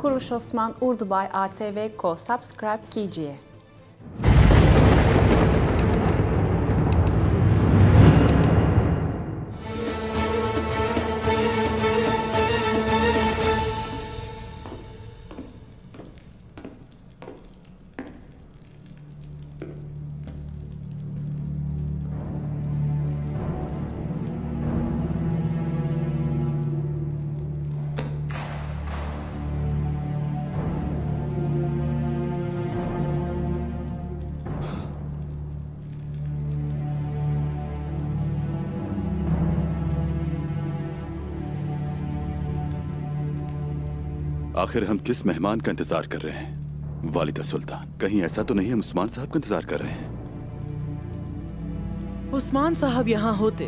कुरुश Usman उर्दूबाई ATV को subscribe कीजिए। आखिर हम किस मेहमान का इंतजार कर रहे हैं वालिदा सुल्तान? कहीं ऐसा तो नहीं हम उस्मान साहब का इंतजार कर रहे हैं? उस्मान साहब यहाँ होते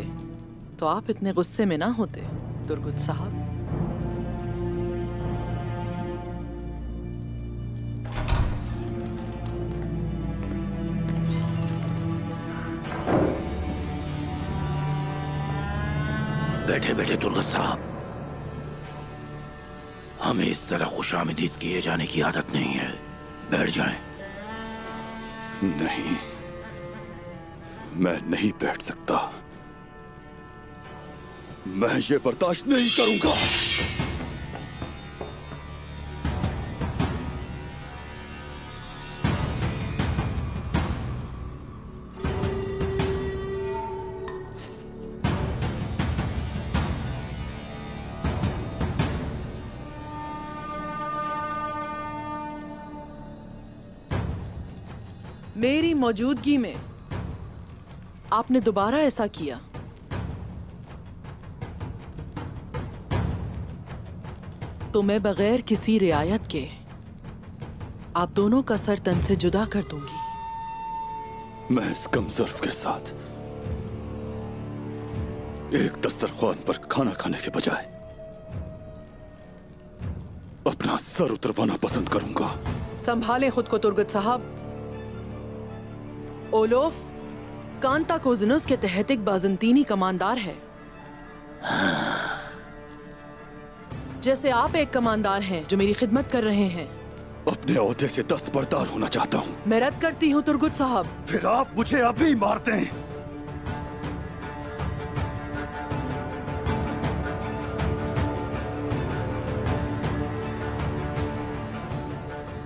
तो आप इतने गुस्से में ना होते तुर्गुत साहब। बैठे बैठे तुर्गुत साहब, हमें इस तरह खुशामदीद किए जाने की आदत नहीं है। बैठ जाएं। नहीं, मैं नहीं बैठ सकता। मैं ये बर्दाश्त नहीं करूंगा। मेरी मौजूदगी में आपने दोबारा ऐसा किया तो मैं बगैर किसी रियायत के आप दोनों का सर तन से जुदा कर दूंगी। मैं इस कमजोर के साथ एक दस्तरख्वान पर खाना खाने के बजाय अपना सर उतरवाना पसंद करूंगा। संभालें खुद को तुर्गुत साहब। ओलोफ कांताकोजिनुस के तहत एक बाजंतीनी कमांडार है। जैसे आप एक कमांडार हैं जो मेरी खिदमत कर रहे हैं। अपने ओहदे से दस्तबरदार होना चाहता हूँ। मैं रद्द करती हूँ तुर्गुत साहब। फिर आप मुझे अभी मारते हैं।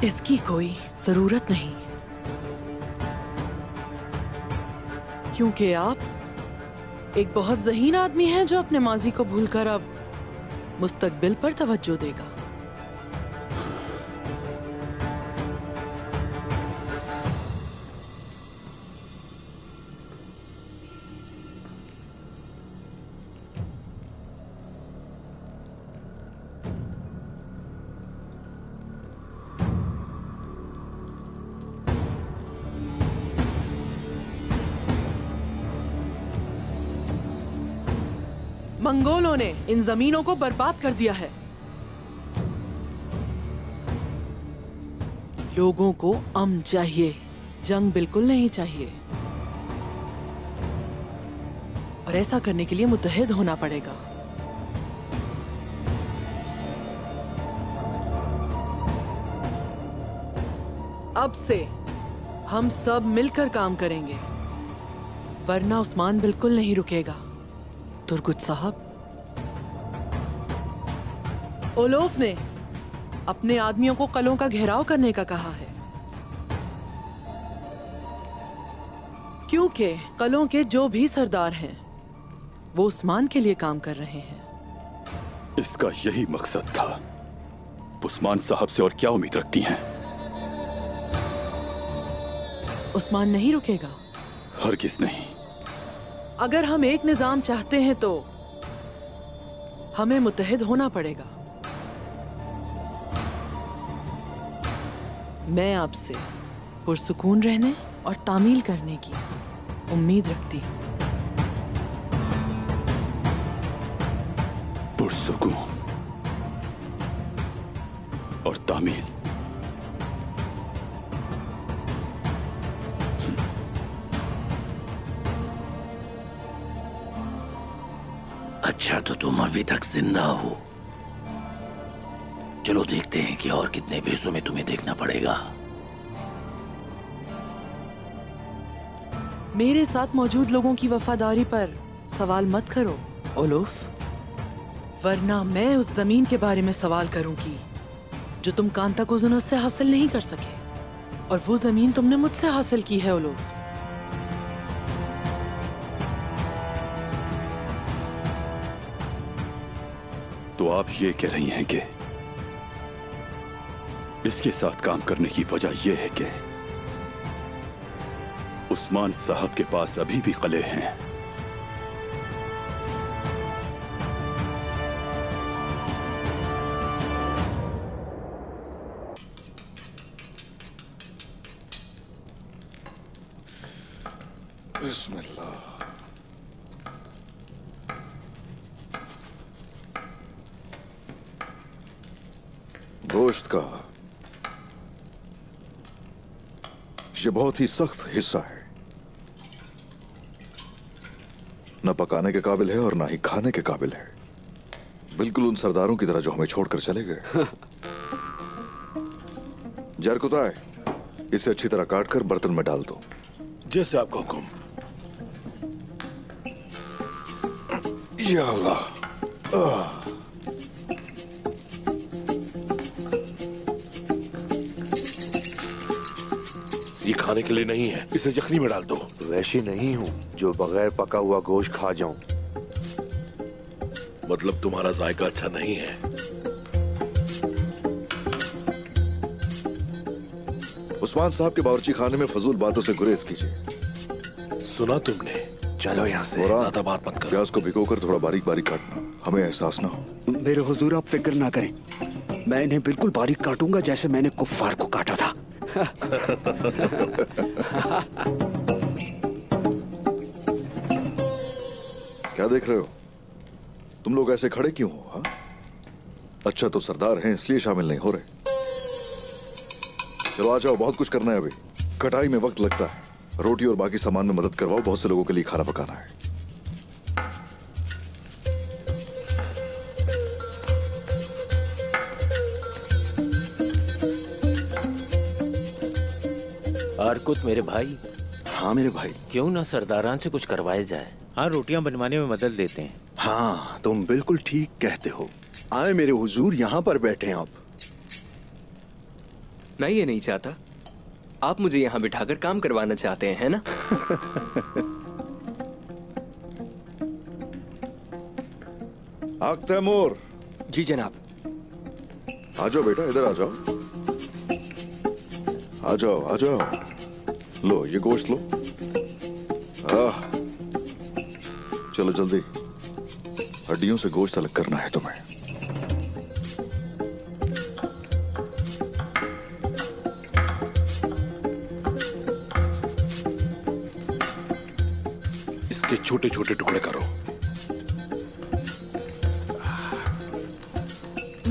इसकी कोई जरूरत नहीं, क्योंकि आप एक बहुत ज़हीन आदमी हैं जो अपने माजी को भूलकर अब मुस्तकबिल पर तवज्जो देगा। मंगोलों ने इन जमीनों को बर्बाद कर दिया है। लोगों को अमन चाहिए, जंग बिल्कुल नहीं चाहिए। और ऐसा करने के लिए मुत्तहिद होना पड़ेगा। अब से हम सब मिलकर काम करेंगे, वरना उस्मान बिल्कुल नहीं रुकेगा। तुर्गुत साहब, ओलोफ ने अपने आदमियों को कलों का घेराव करने का कहा है, क्योंकि कलों के जो भी सरदार हैं वो उस्मान के लिए काम कर रहे हैं। इसका यही मकसद था। उस्मान साहब से और क्या उम्मीद रखती हैं? उस्मान नहीं रुकेगा। हरगिज़ नहीं। अगर हम एक निजाम चाहते हैं तो हमें मुत्तहिद होना पड़ेगा। मैं आपसे पुरसुकून रहने और तामील करने की उम्मीद रखती हूँ। पुरसुकून और तामील। अच्छा, तो तुम अभी तक जिंदा हो। चलो देखते हैं कि और कितने भेसों में तुम्हें देखना पड़ेगा। मेरे साथ मौजूद लोगों की वफादारी पर सवाल मत करो ओलुफ, वरना मैं उस जमीन के बारे में सवाल करूंगी जो तुम कांताकुजुनस से हासिल नहीं कर सके, और वो जमीन तुमने मुझसे हासिल की है ओलुफ। तो आप ये कह रही हैं कि इसके साथ काम करने की वजह यह है कि उस्मान साहब के पास अभी भी किले हैं। बिस्मिल्लाह। गोश्त का ये बहुत ही सख्त हिस्सा है, न पकाने के काबिल है और ना ही खाने के काबिल है। बिल्कुल उन सरदारों की तरह जो हमें छोड़कर चले गए। जरकुताय, इसे अच्छी तरह काटकर बर्तन में डाल दो। जैसे आपका हुक्म। या अल्लाह। ये खाने के लिए नहीं है, इसे यखनी में डाल दो। वैसी नहीं हूँ जो बगैर पका हुआ गोश्त खा जाऊं। मतलब तुम्हारा जायका अच्छा नहीं है। उस्मान साहब के बावर्ची खाने में फजूल बातों से गुरेज कीजिए। सुना तुमने? चलो यहाँ से। ज्यादा बात मत करो। प्याज को भिगोकर थोड़ा बारीक बारीक काटना, हमें एहसास ना हो। मेरे हुजूर आप फिक्र ना करें, मैं इन्हें बिल्कुल बारीक काटूंगा जैसे मैंने कुफ्फार को काटा था। क्या देख रहे हो? तुम लोग ऐसे खड़े क्यों हो? हा? अच्छा तो सरदार हैं इसलिए शामिल नहीं हो रहे। चलो आ जाओ, बहुत कुछ करना है अभी। कटाई में वक्त लगता है, रोटी और बाकी सामान में मदद करवाओ, बहुत से लोगों के लिए खाना पकाना है। आरकुत मेरे भाई। हाँ मेरे भाई। क्यों ना सरदारान से कुछ करवाया जाए। हाँ, रोटियां बनवाने में मदद लेते हैं। हाँ तुम बिल्कुल ठीक कहते हो। आए मेरे हुजूर, यहाँ पर बैठे हैं आप। मैं ये नहीं चाहता, आप मुझे यहाँ बिठाकर काम करवाना चाहते हैं, है ना? आग तैमूर। जी जनाब। आ जाओ बेटा, इधर आ जाओ। आ जाओ आ जाओ। लो ये गोश्त लो। चलो जल्दी, हड्डियों से गोश्त अलग करना है तुम्हें। इसके छोटे छोटे टुकड़े करो।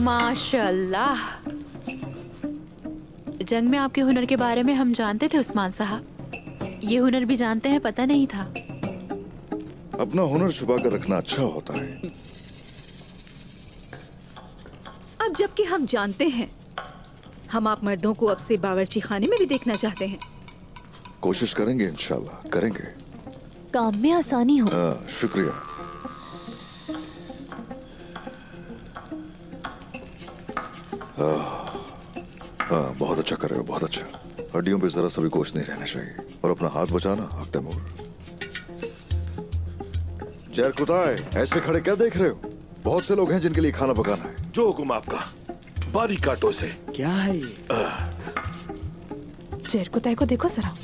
माशाल्लाह, जंग में आपके हुनर के बारे में हम जानते थे उस्मान साहब, ये हुनर भी जानते हैं पता नहीं था। अपना हुनर छुपा कर रखना अच्छा होता है। अब जबकि हम जानते हैं, हम आप मर्दों को अब से बावर्ची खाने में भी देखना चाहते हैं। कोशिश करेंगे, इंशाल्लाह करेंगे। काम में आसानी हो। शुक्रिया। हाँ बहुत अच्छा कर रहे हो, बहुत अच्छा। हड्डियों पे जरा सा भी गोश्त नहीं रहना चाहिए। और अपना हाथ बचाना आग तैमूर। जरकुताय, ऐसे खड़े क्या देख रहे हो? बहुत से लोग हैं जिनके लिए खाना पकाना है। जो हुक्म आपका, बारीक काटो से। क्या है ये? जरकुताय को देखो जरा,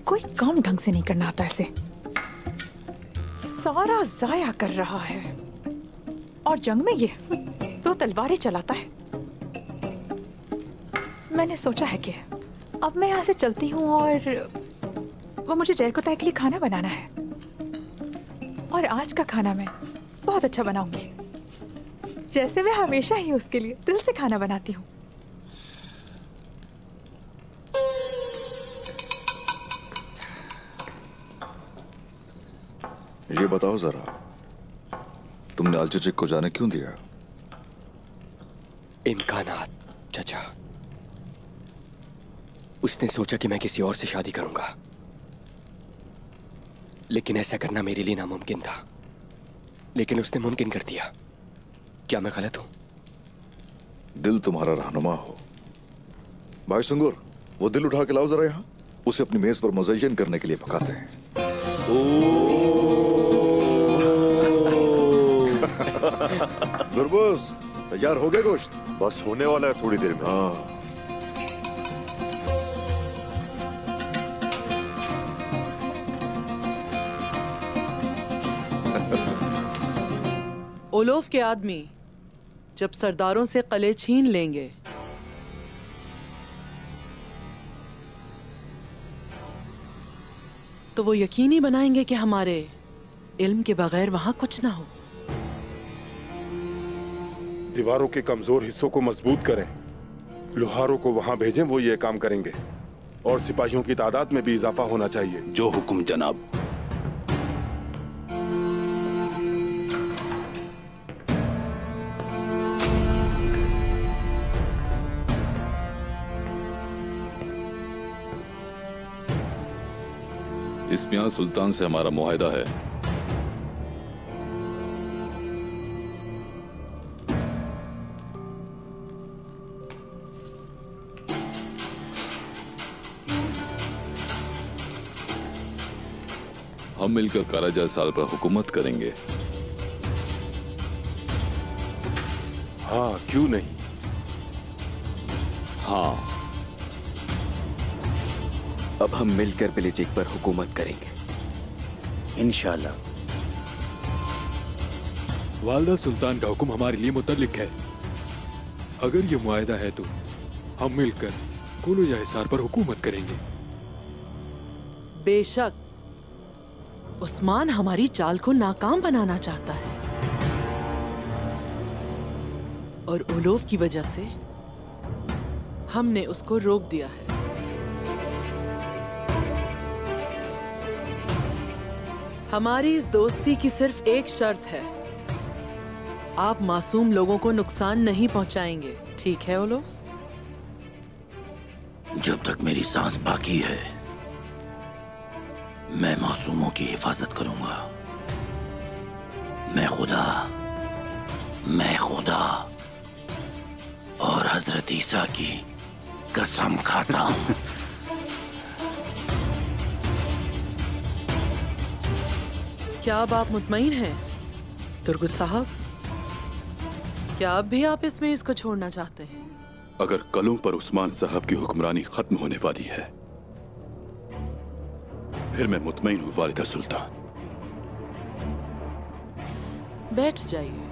कोई काम ढंग से नहीं करना आता ऐसे, सारा जाया कर रहा है। और जंग में ये तो तलवारें चलाता है। मैंने सोचा है कि अब मैं यहाँ से चलती हूँ और वो मुझे जरकुताय के लिए खाना बनाना है। और आज का खाना मैं बहुत अच्छा बनाऊंगी, जैसे मैं हमेशा ही उसके लिए दिल से खाना बनाती हूँ। ये बताओ जरा, तुमने अलचचिक को जाने क्यों दिया? इम्कानात चाचा। उसने सोचा कि मैं किसी और से शादी करूंगा, लेकिन ऐसा करना मेरे लिए नामुमकिन था, लेकिन उसने मुमकिन कर दिया। क्या मैं गलत हूं? दिल तुम्हारा रहनुमा हो। भाई सुंगुर, वो दिल उठा के लाओ जरा यहाँ। उसे अपनी मेज पर मुज़य्यन करने के लिए पकाते हैं। गुरबूज, तैयार हो गए गोश्त? बस होने वाला है थोड़ी देर में। हाँ। ओलोफ के आदमी जब सरदारों से कले छीन लेंगे तो वो यकीनी बनाएंगे कि हमारे इल्म के बगैर वहां कुछ ना हो। दीवारों के कमजोर हिस्सों को मजबूत करें, लोहारों को वहां भेजें, वो ये काम करेंगे। और सिपाहियों की तादाद में भी इजाफा होना चाहिए। जो हुक्म जनाब। इस्मिया सुल्तान से हमारा मुआहदा है। हम मिलकर काराजा साल पर हुकूमत करेंगे। हाँ, क्यों नहीं? हाँ, अब हम मिलकर बिलिजिक पर हुकूमत करेंगे इंशाल्लाह। वालदा सुल्तान का हुक्म हमारे लिए मुतल्लिक है। अगर ये मुआहदा है तो हम मिलकर कुलूजा हिसार पर हुकूमत करेंगे। बेशक उस्मान हमारी चाल को नाकाम बनाना चाहता है और ओलोफ की वजह से हमने उसको रोक दिया है। हमारी इस दोस्ती की सिर्फ एक शर्त है, आप मासूम लोगों को नुकसान नहीं पहुंचाएंगे, ठीक है ओलोफ? जब तक मेरी सांस बाकी है मैं मासूमों की हिफाजत करूंगा। मैं खुदा और हजरत ईसा की कसम खाता हूं। क्या अब आप मुतमईन हैं तुर्गुत साहब? क्या अब भी आप इसमें इसको छोड़ना चाहते हैं? अगर कलों पर उस्मान साहब की हुक्मरानी खत्म होने वाली है फिर मैं मुतमईन हूं वालिदा सुल्तान। बैठ जाइए।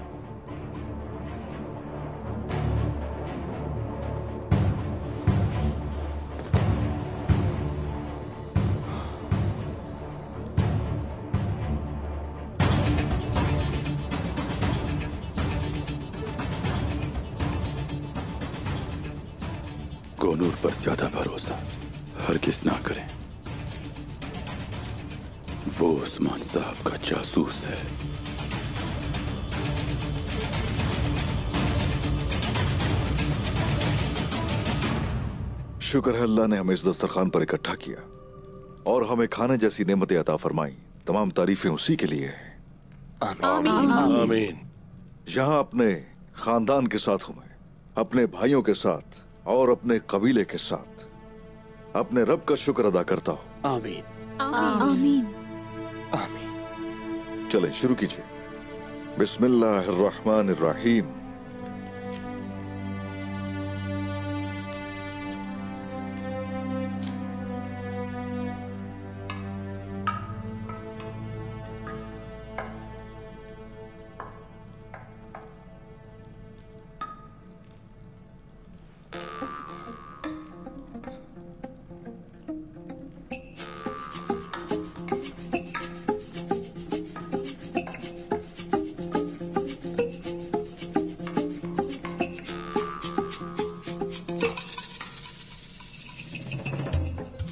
गोनूर पर ज्यादा भरोसा हरगिज ना करें। वो उस्मान साहब का जासूस है। शुक्र है अल्लाह ने हमें इस दस्तरखान पर इकट्ठा किया और हमें खाने जैसी नेमतें अता फरमाई। तमाम तारीफें उसी के लिए हैं। आमीन। आमीन। यहाँ अपने खानदान के साथ हूं मैं, अपने भाइयों के साथ और अपने कबीले के साथ अपने रब का शुक्र अदा करता हूं। आमीन। आमीन। चलें शुरू कीजिए। बिस्मिल्लाहिर्रहमानिर्रहीम।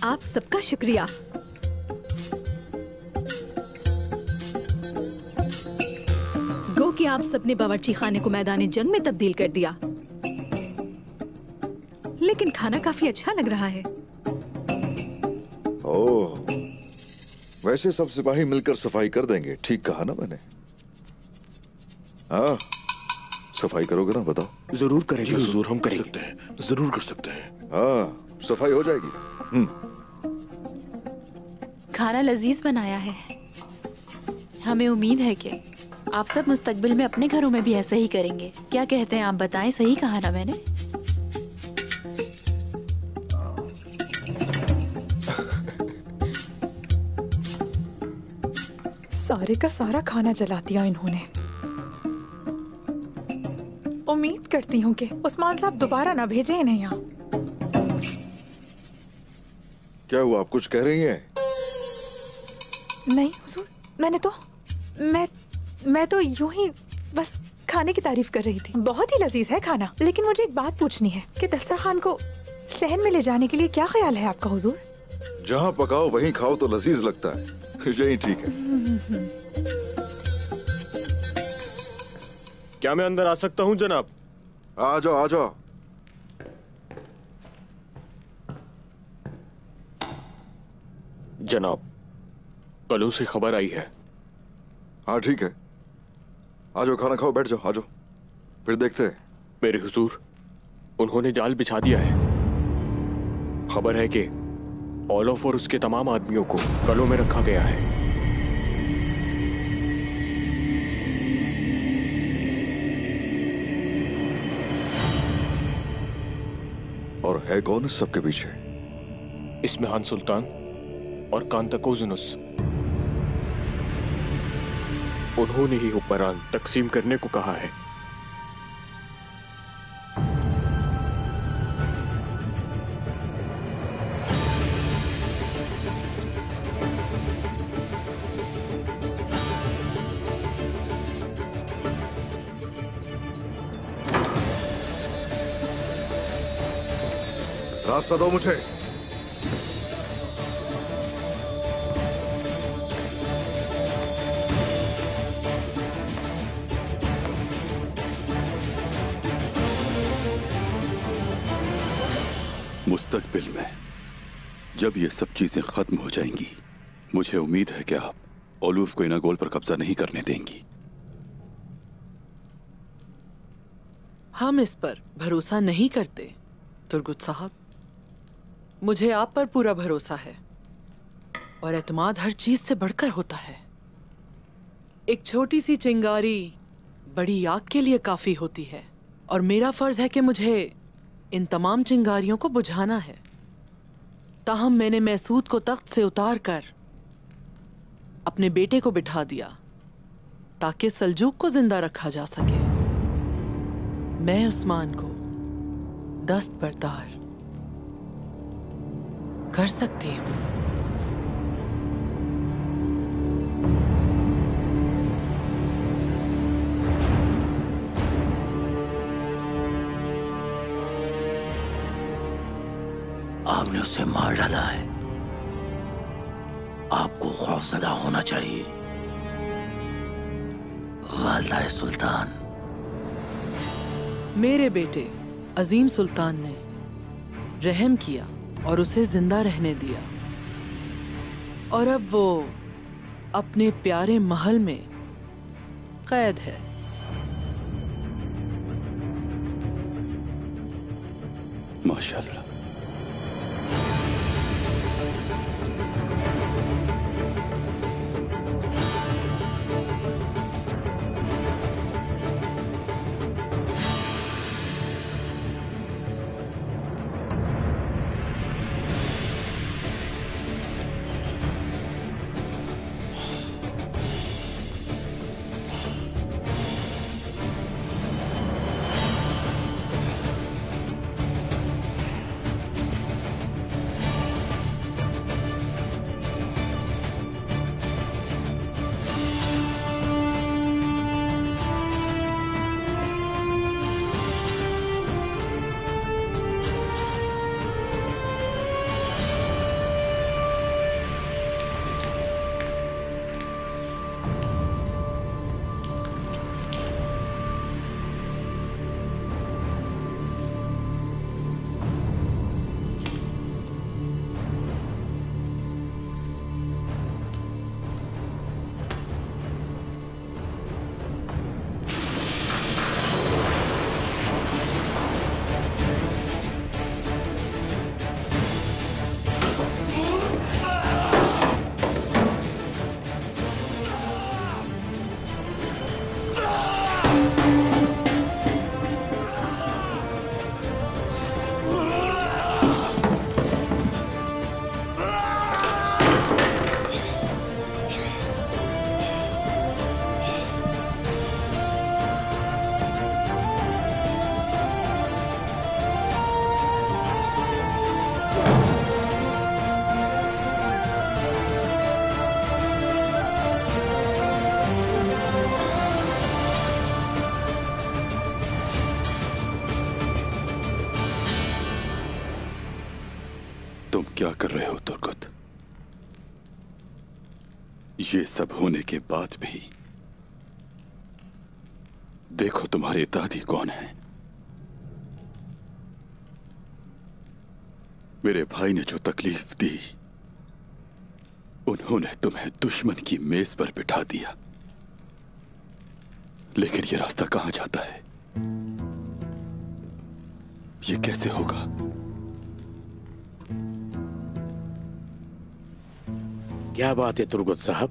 आप सबका शुक्रिया। गो कि आप सबने बावर्ची खाने को मैदान जंग में तब्दील कर दिया। लेकिन खाना काफी अच्छा लग रहा है। ओह, वैसे सब सिपाही मिलकर सफाई कर देंगे, ठीक कहा ना मैंने? हाँ, सफाई करोगे ना? बताओ। जरूर करेंगे हुजूर, हम कर सकते हैं, जरूर कर सकते हैं। हाँ, सफाई हो जाएगी। खाना लजीज बनाया है। हमें उम्मीद है कि आप सब मुस्तकबिल में अपने घरों में भी ऐसा ही करेंगे। क्या कहते हैं आप? बताएं, सही कहा ना मैंने? सारे का सारा खाना जला दिया इन्होंने। उम्मीद करती हूँ कि उस्मान साहब दोबारा ना भेजे इन्हें यहाँ। क्या हुआ, आप कुछ कह रही हैं? नहीं हुजूर, मैं तो यूं ही बस खाने की तारीफ कर रही थी। बहुत ही लजीज है खाना। लेकिन मुझे एक बात पूछनी है कि दस्तरखान को सहन में ले जाने के लिए क्या ख्याल है आपका हुजूर? जहाँ पकाओ वहीं खाओ तो लजीज लगता है, यही ठीक है। क्या मैं अंदर आ सकता हूँ जनाब? आ जाओ, आ जाओ। जनाब, कलों से खबर आई है। हाँ ठीक है, आ जाओ, खाना खाओ, बैठ जाओ, आ जाओ, फिर देखते हैं। मेरे हुजूर, उन्होंने जाल बिछा दिया है। खबर है कि ओलोफ और उसके तमाम आदमियों को कलों में रखा गया है। और है कौन इस सबके पीछे? इस्महान सुल्तान और कांताकोजुनुस। उन्होंने ही हुक्मरान तकसीम करने को कहा है। रास्ता दो मुझे। मुस्तकबिल में जब ये सब चीजें खत्म हो जाएंगी, मुझे उम्मीद है कि आप ओलूफ को इनागोल पर कब्जा नहीं करने देंगी। हम इस पर भरोसा नहीं करते तुर्गुत साहब। मुझे आप पर पूरा भरोसा है और एतमाद हर चीज से बढ़कर होता है। एक छोटी सी चिंगारी बड़ी आग के लिए काफी होती है और मेरा फर्ज है कि मुझे इन तमाम चिंगारियों को बुझाना है। ताहम मैंने मैसूद को तख्त से उतार कर अपने बेटे को बिठा दिया ताकि सल्जूक को जिंदा रखा जा सके। मैं उस्मान को दस्त बरदार कर सकती हूँ। आपने उसे मार डाला है, आपको खौफजदा होना चाहिए। वालिदा सुल्तान, मेरे बेटे अजीम सुल्तान ने रहम किया और उसे जिंदा रहने दिया और अब वो अपने प्यारे महल में कैद है। माशाअल्लाह। तुम क्या कर रहे हो तुर्गुत? ये सब होने के बाद भी देखो तुम्हारे दादी कौन है। मेरे भाई ने जो तकलीफ दी, उन्होंने तुम्हें दुश्मन की मेज पर बिठा दिया। लेकिन ये रास्ता कहां जाता है? ये कैसे होगा? क्या बात है तुर्गुत साहब?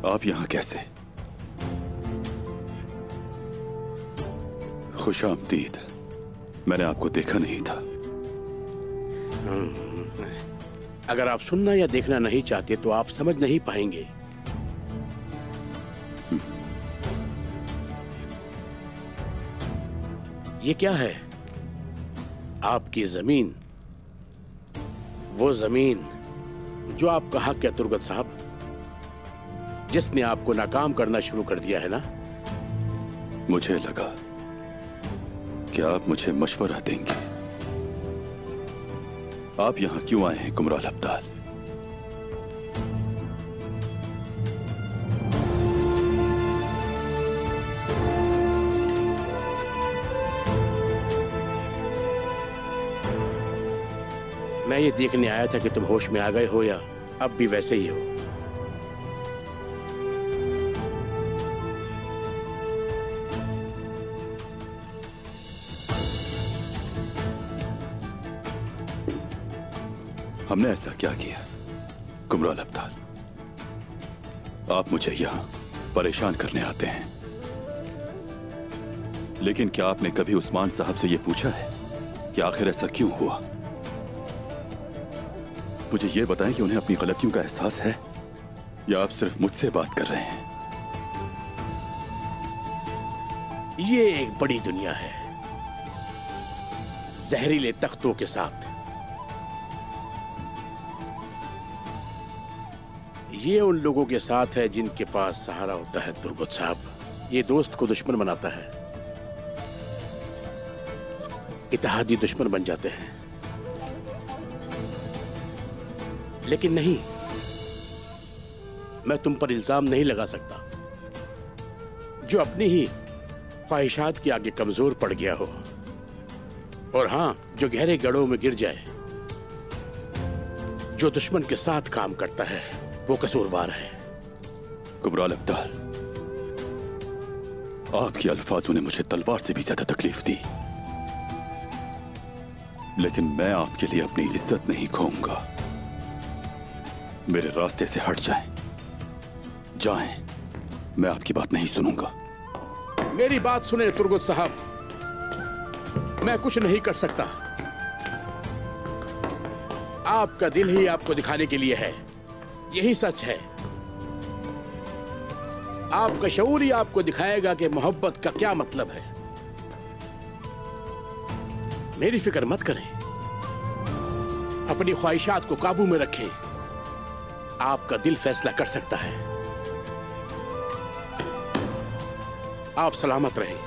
आप यहां कैसे? खुशामदीद। मैंने आपको देखा नहीं था। अगर आप सुनना या देखना नहीं चाहते तो आप समझ नहीं पाएंगे। ये क्या है? आपकी जमीन, वो जमीन जो आपका हक है तुर्गत साहब, जिसने आपको नाकाम करना शुरू कर दिया है ना। मुझे लगा कि आप मुझे मशवरा देंगे। आप यहां क्यों आए हैं कुमराल अब्दाल? मैं ये देखने आया था कि तुम होश में आ गए हो या अब भी वैसे ही हो। हमने ऐसा क्या किया कुमराल अब्दाल? आप मुझे यहां परेशान करने आते हैं, लेकिन क्या आपने कभी उस्मान साहब से यह पूछा है कि आखिर ऐसा क्यों हुआ? मुझे यह बताएं कि उन्हें अपनी गलतियों का एहसास है या आप सिर्फ मुझसे बात कर रहे हैं? ये एक बड़ी दुनिया है, जहरीले तख्तों के साथ। ये उन लोगों के साथ है जिनके पास सहारा होता है तुर्गुत साहब। ये दोस्त को दुश्मन बनाता है, इत्तेहादी दुश्मन बन जाते हैं। लेकिन नहीं, मैं तुम पर इल्जाम नहीं लगा सकता जो अपनी ही ख्वाहिशात के आगे कमजोर पड़ गया हो, और हां, जो गहरे गढ़ों में गिर जाए, जो दुश्मन के साथ काम करता है, वो कसूरवार है। कुमराल अब्दाल, आपके अल्फाजों ने मुझे तलवार से भी ज्यादा तकलीफ दी, लेकिन मैं आपके लिए अपनी इज्जत नहीं खोऊंगा। मेरे रास्ते से हट जाएं, जाएं, मैं आपकी बात नहीं सुनूंगा। मेरी बात सुने तुर्गुत साहब, मैं कुछ नहीं कर सकता। आपका दिल ही आपको दिखाने के लिए है, यही सच है। आपका शऊर ही आपको दिखाएगा कि मोहब्बत का क्या मतलब है। मेरी फिक्र मत करें, अपनी ख्वाहिशात को काबू में रखें। आपका दिल फैसला कर सकता है। आप सलामत रहें।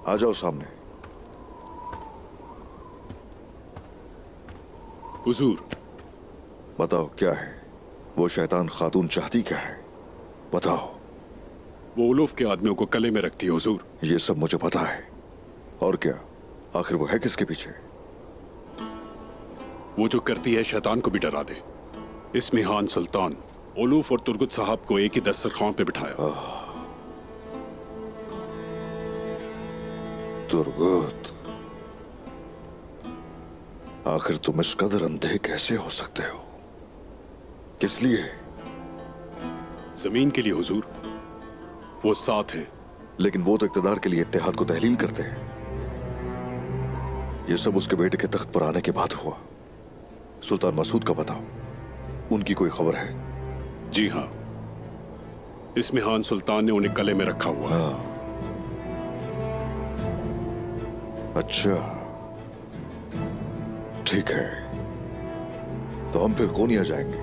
आ जाओ सामने। हुजूर। बताओ क्या है? वो शैतान खातून चाहती क्या है? बताओ। वो उलूफ के आदमियों को कले में रखती है हुजूर। ये सब मुझे पता है। और क्या? आखिर वो है किसके पीछे? वो जो करती है शैतान को भी डरा दे। इस्मिहान सुल्तान उलूफ और तुर्गुत साहब को एक ही दस्तरखान पे बिठाया। तुर्गुत, आखिर तुम इस कदर अंधे कैसे हो सकते हो? किस लिए? जमीन के लिए हुजूर। वो साथ है। लेकिन वो तो इक्तदार के लिए इत्तेहाद को तहलील करते हैं। ये सब उसके बेटे के तख्त पर आने के बाद हुआ। सुल्तान मसूद का बताओ, उनकी कोई खबर है? जी हाँ, इस्मिहान सुल्तान ने उन्हें कले में रखा हुआ है। अच्छा, ठीक है, तो हम फिर कोनिया जाएंगे।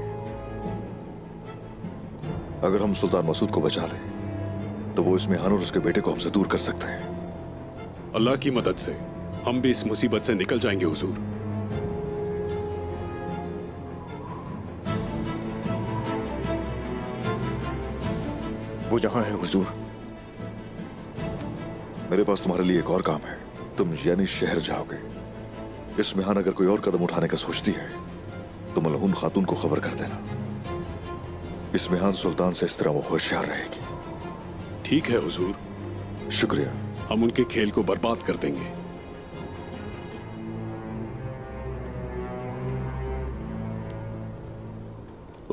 अगर हम सुल्तान मसूद को बचा लें तो वो इस्मिहान और उसके बेटे को हमसे दूर कर सकते हैं। अल्लाह की मदद से हम भी इस मुसीबत से निकल जाएंगे हुजूर। वो जहां है हुजूर। मेरे पास तुम्हारे लिए एक और काम है। तुम यानी शहर जाओगे। इस्मिहान अगर कोई और कदम उठाने का सोचती है तो मलहून खातून को खबर कर देना। इस्मिहान सुल्तान से इस तरह वो होशियार रहेगी। ठीक है हुजूर। शुक्रिया। हम उनके खेल को बर्बाद कर देंगे।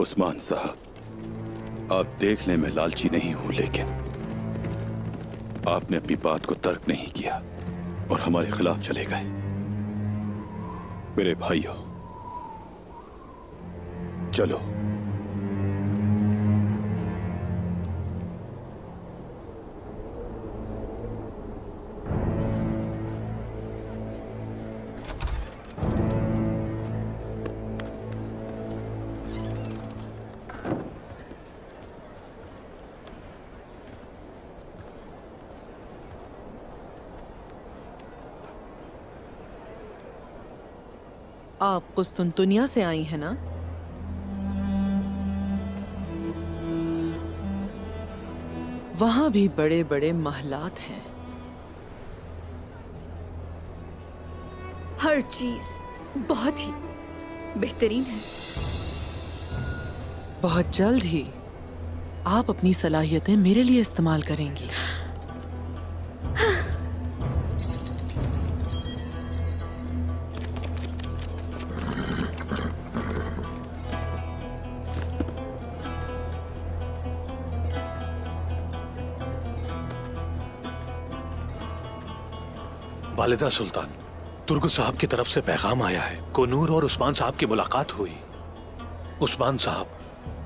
उस्मान साहब, आप देखने में लालची नहीं हूं, लेकिन आपने अपनी बात को तर्क नहीं किया और हमारे खिलाफ चले गए। मेरे भाइयों, चलो। आप कुस्तुनतुनिया से आई हैं ना? वहां भी बड़े बड़े महलात हैं। हर चीज बहुत ही बेहतरीन है। बहुत जल्द ही आप अपनी सलाहियतें मेरे लिए इस्तेमाल करेंगी। वालिदा सुल्तान, तुर्गुत साहब की तरफ से पैगाम आया है। कोनूर और उस्मान साहब की मुलाकात हुई। उस्मान साहब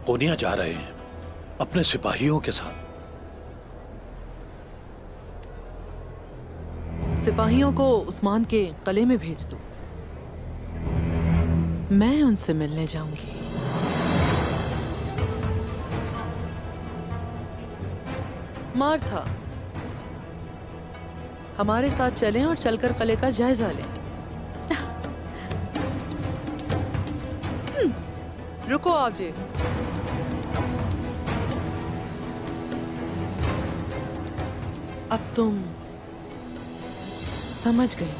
कोनिया जा रहे हैं अपने सिपाहियों के साथ। सिपाहियों को उस्मान के कले में भेज दो। मैं उनसे मिलने जाऊंगी। मार्था, हमारे साथ चलें और चलकर कले का जायजा लें। रुको आप जी। अब तुम समझ गए।